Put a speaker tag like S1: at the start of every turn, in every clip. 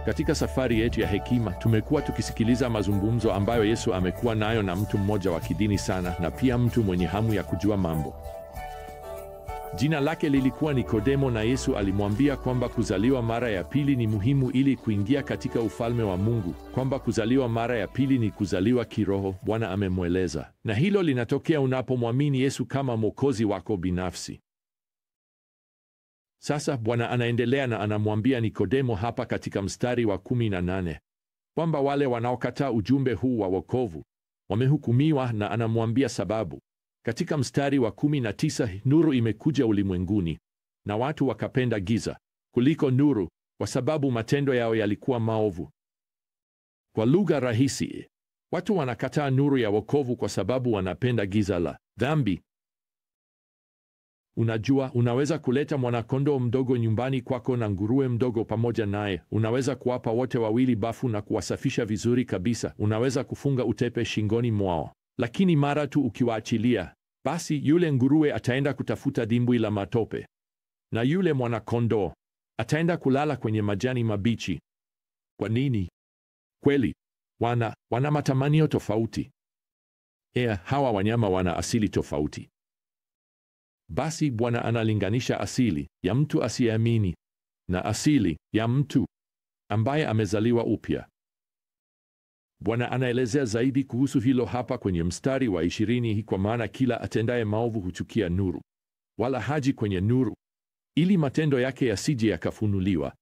S1: Katika safari yetu ya hekima tumekuwa tukisikiliza mazungumzo ambayo Yesu amekuwa nayo na mtu mmoja wa kidini sana, na pia mtu mwenye hamu ya kujua mambo. Jina lake lilikuwa Nikodemo, na Yesu alimwambia kwamba kuzaliwa mara ya pili ni muhimu ili kuingia katika ufalme wa Mungu, kwamba kuzaliwa mara ya pili ni kuzaliwa kiroho, Bwana amemweleza, na hilo linatokea unapomwamini Yesu kama Mwokozi wako binafsi. Sasa Bwana anaendelea na anamwambia Nikodemo hapa katika mstari wa 18 kwamba wale wanaokataa ujumbe huu wa wokovu wamehukumiwa, na anamwambia sababu. Katika mstari wa 19, nuru imekuja ulimwenguni na watu wakapenda giza kuliko nuru, kwa sababu matendo yao yalikuwa maovu. Kwa lugha rahisi, watu wanakataa nuru ya wokovu kwa sababu wanapenda giza la dhambi. Unajua, unaweza kuleta mwanakondoo mdogo nyumbani kwako na nguruwe mdogo pamoja naye. Unaweza kuwapa wote wawili bafu na kuwasafisha vizuri kabisa. Unaweza kufunga utepe shingoni mwao. Lakini mara tu ukiwaachilia, basi yule nguruwe ataenda kutafuta dimbwi la matope, na yule mwanakondoo ataenda kulala kwenye majani mabichi. Kwa nini? Kweli, wana matamanio tofauti. Hawa wanyama wana asili tofauti. Basi Bwana analinganisha asili ya mtu asiyeamini na asili ya mtu ambaye amezaliwa upya. Bwana anaelezea zaidi kuhusu hilo hapa kwenye mstari wa 20, kwa maana kila atendaye maovu huchukia nuru, wala haji kwenye nuru, ili matendo yake yasije yakafunuliwa.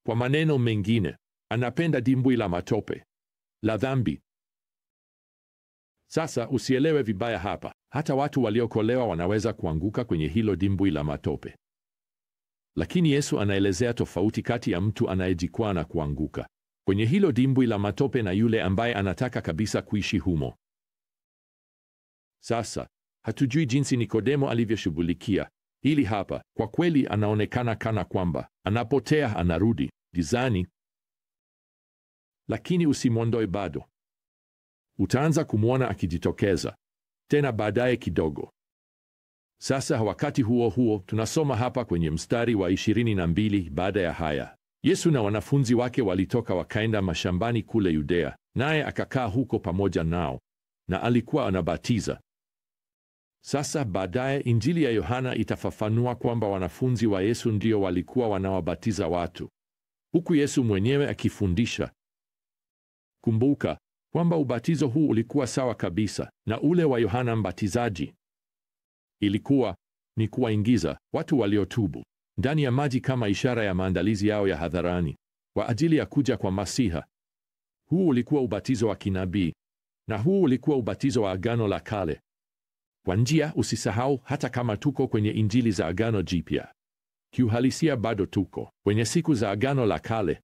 S1: Kwa maneno mengine, anapenda dimbwi la matope la dhambi. Sasa usielewe vibaya hapa. Hata watu waliokolewa wanaweza kuanguka kwenye hilo dimbwi la matope. Lakini Yesu anaelezea tofauti kati ya mtu anayejikwaa na kuanguka kwenye hilo dimbwi la matope na yule ambaye anataka kabisa kuishi humo. Sasa hatujui jinsi Nikodemo alivyoshughulikia hili hapa. Kwa kweli anaonekana kana kwamba anapotea, anarudi gizani. Lakini usimwondoe bado. Utaanza kumwona akijitokeza tena baadaye kidogo. Sasa wakati huo huo, tunasoma hapa kwenye mstari wa 22, baada ya haya Yesu na wanafunzi wake walitoka wakaenda mashambani kule Yudea, naye akakaa huko pamoja nao, na alikuwa anabatiza. Sasa baadaye Injili ya Yohana itafafanua kwamba wanafunzi wa Yesu ndio walikuwa wanawabatiza watu, huku Yesu mwenyewe akifundisha. Kumbuka kwamba ubatizo huu ulikuwa sawa kabisa na ule wa Yohana Mbatizaji. Ilikuwa ni kuwaingiza watu waliotubu ndani ya maji kama ishara ya maandalizi yao ya hadharani kwa ajili ya kuja kwa Masiha. Huu ulikuwa ubatizo wa kinabii, na huu ulikuwa ubatizo wa Agano la Kale. Kwa njia, usisahau, hata kama tuko kwenye Injili za Agano Jipya, kiuhalisia bado tuko kwenye siku za Agano la Kale.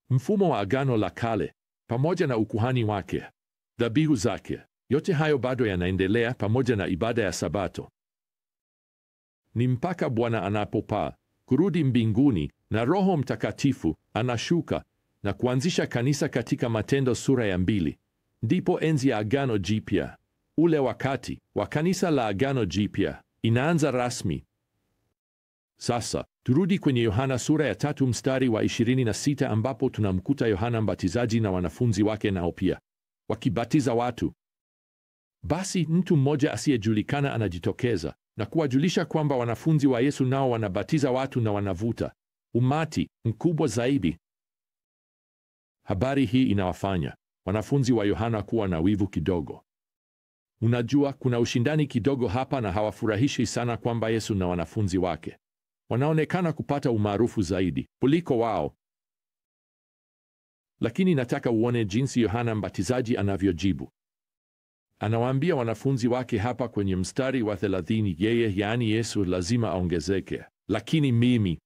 S1: Mfumo wa Agano la Kale pamoja na ukuhani wake, dhabihu zake, yote hayo bado yanaendelea, pamoja na ibada ya Sabato. Ni mpaka Bwana anapopaa kurudi mbinguni na Roho Mtakatifu anashuka na kuanzisha kanisa katika Matendo sura ya 2, ndipo enzi ya Agano Jipya, ule wakati wa kanisa la Agano Jipya, inaanza rasmi. Sasa turudi kwenye Yohana sura ya 3 mstari wa 26, ambapo tunamkuta Yohana Mbatizaji na wanafunzi wake nao pia wakibatiza watu. Basi mtu mmoja asiyejulikana anajitokeza na kuwajulisha kwamba wanafunzi wa Yesu nao wanabatiza watu na wanavuta umati mkubwa zaidi. Habari hii inawafanya wanafunzi wa Yohana kuwa na wivu kidogo. Unajua, kuna ushindani kidogo hapa, na hawafurahishi sana kwamba Yesu na wanafunzi wake wanaonekana kupata umaarufu zaidi kuliko wao. Lakini nataka uone jinsi Yohana Mbatizaji anavyojibu. Anawaambia wanafunzi wake hapa kwenye mstari wa 30, yeye, yaani Yesu, lazima aongezeke, lakini mimi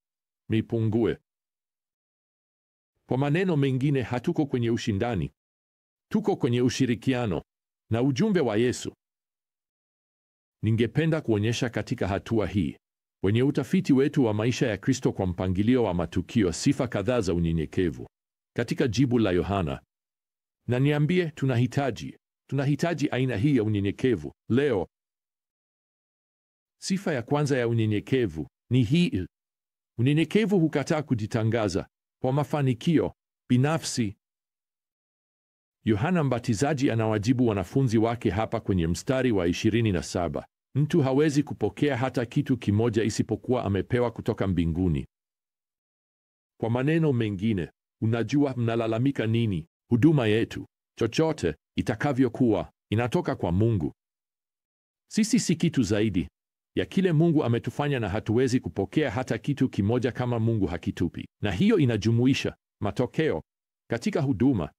S1: nipungue. Kwa maneno mengine, hatuko kwenye ushindani, tuko kwenye ushirikiano na ujumbe wa Yesu. Ningependa kuonyesha katika hatua hii kwenye utafiti wetu wa maisha ya Kristo kwa mpangilio wa matukio, sifa kadhaa za unyenyekevu katika jibu la Yohana. Na niambie, tunahitaji aina hii ya unyenyekevu leo. Sifa ya kwanza ya unyenyekevu ni hii: unyenyekevu hukataa kujitangaza kwa mafanikio binafsi. Yohana Mbatizaji anawajibu wanafunzi wake hapa kwenye mstari wa 27. Mtu hawezi kupokea hata kitu kimoja isipokuwa amepewa kutoka mbinguni. Kwa maneno mengine, unajua mnalalamika nini? Huduma yetu, chochote itakavyokuwa, inatoka kwa Mungu. Sisi si kitu zaidi ya kile Mungu ametufanya, na hatuwezi kupokea hata kitu kimoja kama Mungu hakitupi. Na hiyo inajumuisha matokeo katika huduma.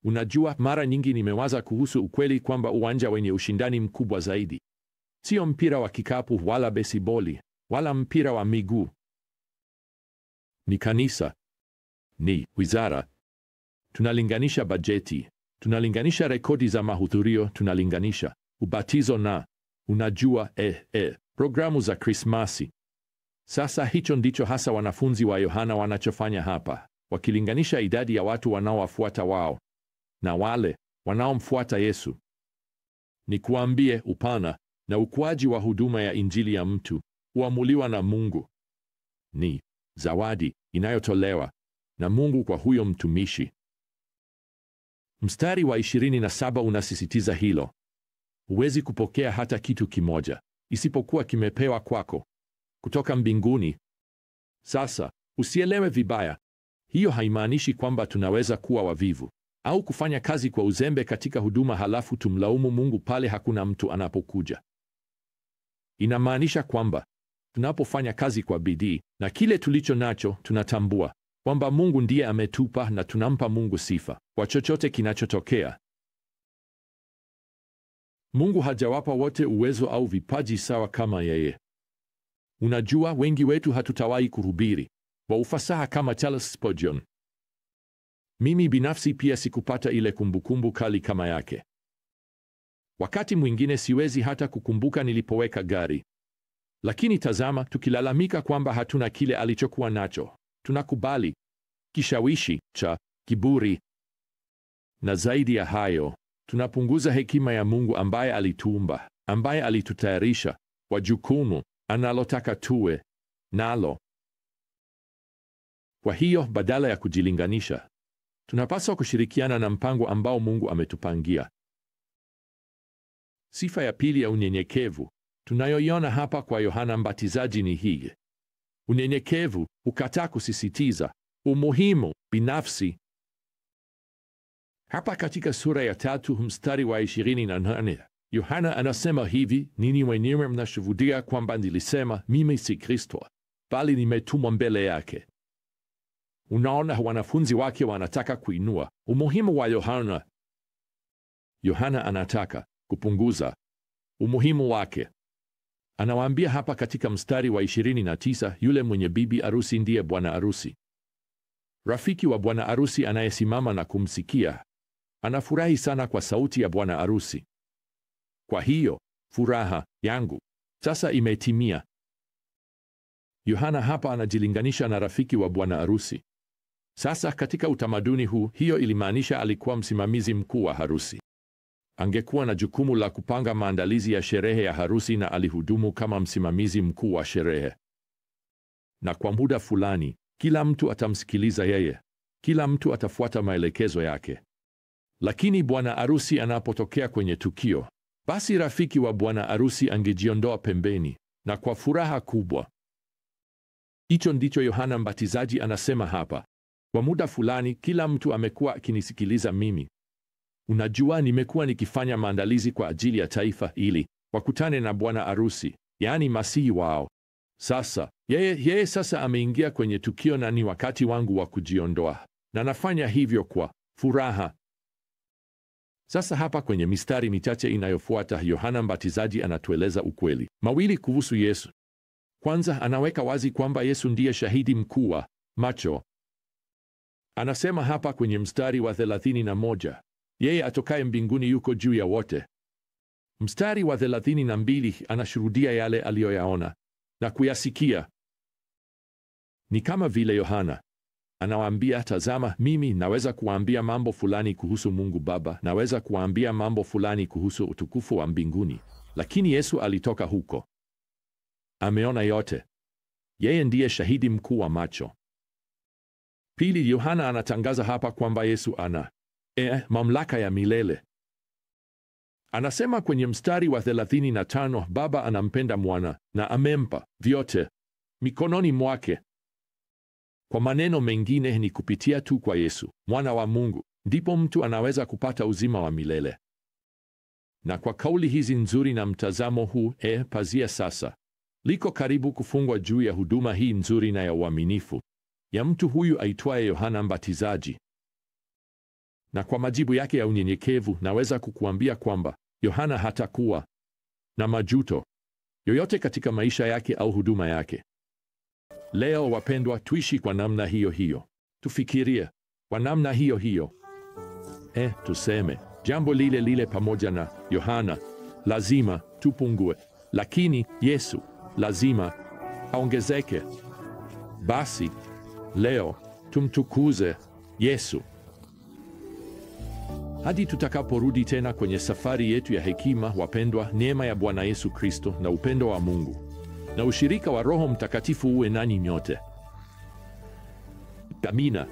S1: Unajua, mara nyingi nimewaza kuhusu ukweli kwamba uwanja wenye ushindani mkubwa zaidi sio mpira wa kikapu wala besiboli wala mpira wa miguu. Ni kanisa, ni wizara. Tunalinganisha bajeti, tunalinganisha rekodi za mahudhurio, tunalinganisha ubatizo na unajua, programu za Krismasi. Sasa hicho ndicho hasa wanafunzi wa Yohana wanachofanya hapa, wakilinganisha idadi ya watu wanaowafuata wao na wale wanaomfuata Yesu. Nikuambie, upana na ukuaji wa huduma ya Injili ya mtu huamuliwa na Mungu. Ni zawadi inayotolewa na Mungu kwa huyo mtumishi. Mstari wa 27 unasisitiza hilo. Huwezi kupokea hata kitu kimoja isipokuwa kimepewa kwako kutoka mbinguni. Sasa, usielewe vibaya. Hiyo haimaanishi kwamba tunaweza kuwa wavivu au kufanya kazi kwa uzembe katika huduma halafu tumlaumu Mungu pale hakuna mtu anapokuja. Inamaanisha kwamba tunapofanya kazi kwa bidii na kile tulicho nacho, tunatambua kwamba Mungu ndiye ametupa na tunampa Mungu sifa kwa chochote kinachotokea. Mungu hajawapa wote uwezo au vipaji sawa kama yeye. Unajua, wengi wetu hatutawahi kuhubiri kwa ufasaha kama Charles Spurgeon. Mimi binafsi pia sikupata ile kumbukumbu kali kama yake. Wakati mwingine siwezi hata kukumbuka nilipoweka gari. Lakini tazama, tukilalamika kwamba hatuna kile alichokuwa nacho, tunakubali kishawishi cha kiburi. Na zaidi ya hayo, tunapunguza hekima ya Mungu ambaye alituumba, ambaye alitutayarisha kwa jukumu analotaka tuwe nalo. Kwa hiyo, badala ya kujilinganisha, tunapaswa kushirikiana na mpango ambao Mungu ametupangia. Sifa ya pili ya unyenyekevu tunayoiona hapa kwa Yohana Mbatizaji ni hii. Unyenyekevu hukataa kusisitiza umuhimu binafsi. Hapa katika sura ya 3 mstari wa 28, Yohana anasema hivi, ninyi wenyewe mnashuhudia kwamba nilisema mimi si Kristo, bali nimetumwa mbele yake. Unaona, wanafunzi wake wanataka kuinua umuhimu wa Yohana. Yohana anataka kupunguza umuhimu wake. Anawaambia hapa katika mstari wa 29, yule mwenye bibi arusi ndiye bwana arusi. Rafiki wa bwana arusi anayesimama na kumsikia anafurahi sana kwa sauti ya bwana arusi. Kwa hiyo, furaha yangu sasa imetimia. Yohana hapa anajilinganisha na rafiki wa bwana arusi. Sasa katika utamaduni huu, hiyo ilimaanisha alikuwa msimamizi mkuu wa harusi. Angekuwa na jukumu la kupanga maandalizi ya sherehe ya harusi na alihudumu kama msimamizi mkuu wa sherehe. Na kwa muda fulani, kila mtu atamsikiliza yeye. Kila mtu atafuata maelekezo yake. Lakini bwana arusi anapotokea kwenye tukio, basi rafiki wa bwana arusi angejiondoa pembeni na kwa furaha kubwa. Hicho ndicho Yohana Mbatizaji anasema hapa. Kwa muda fulani, kila mtu amekuwa akinisikiliza mimi. Unajua, nimekuwa nikifanya maandalizi kwa ajili ya taifa ili wakutane na bwana arusi, yaani masihi wao. Sasa yeye sasa ameingia kwenye tukio na ni wakati wangu wa kujiondoa, na nafanya hivyo kwa furaha. Sasa hapa kwenye mistari michache inayofuata, Yohana Mbatizaji anatueleza ukweli mawili kuhusu Yesu. Kwanza, anaweka wazi kwamba Yesu ndiye shahidi mkuu wa macho. Anasema hapa kwenye mstari wa 31, yeye atokaye mbinguni yuko juu ya wote. Mstari wa 32 anashuhudia yale aliyoyaona na kuyasikia. Ni kama vile Yohana anawaambia, tazama, mimi naweza kuwaambia mambo fulani kuhusu Mungu Baba, naweza kuwaambia mambo fulani kuhusu utukufu wa mbinguni, lakini Yesu alitoka huko. Ameona yote. Yeye ndiye shahidi mkuu wa macho. Pili, Yohana anatangaza hapa kwamba Yesu ana mamlaka ya milele. Anasema kwenye mstari wa 35, Baba anampenda Mwana na amempa vyote mikononi mwake. Kwa maneno mengine, ni kupitia tu kwa Yesu, Mwana wa Mungu, ndipo mtu anaweza kupata uzima wa milele. Na kwa kauli hizi nzuri na mtazamo huu, pazia sasa liko karibu kufungwa juu ya huduma hii nzuri na ya uaminifu ya mtu huyu aitwaye Yohana Mbatizaji. Na kwa majibu yake ya unyenyekevu, naweza kukuambia kwamba Yohana hatakuwa na majuto yoyote katika maisha yake au huduma yake. Leo wapendwa, tuishi kwa namna hiyo hiyo. Tufikirie kwa namna hiyo hiyo. Tuseme jambo lile lile pamoja na Yohana. Lazima tupungue, lakini Yesu lazima aongezeke. Basi leo tumtukuze Yesu hadi tutakaporudi tena kwenye safari yetu ya hekima. Wapendwa, neema ya Bwana Yesu Kristo na upendo wa Mungu na ushirika wa Roho Mtakatifu uwe nanyi nyote. Amina.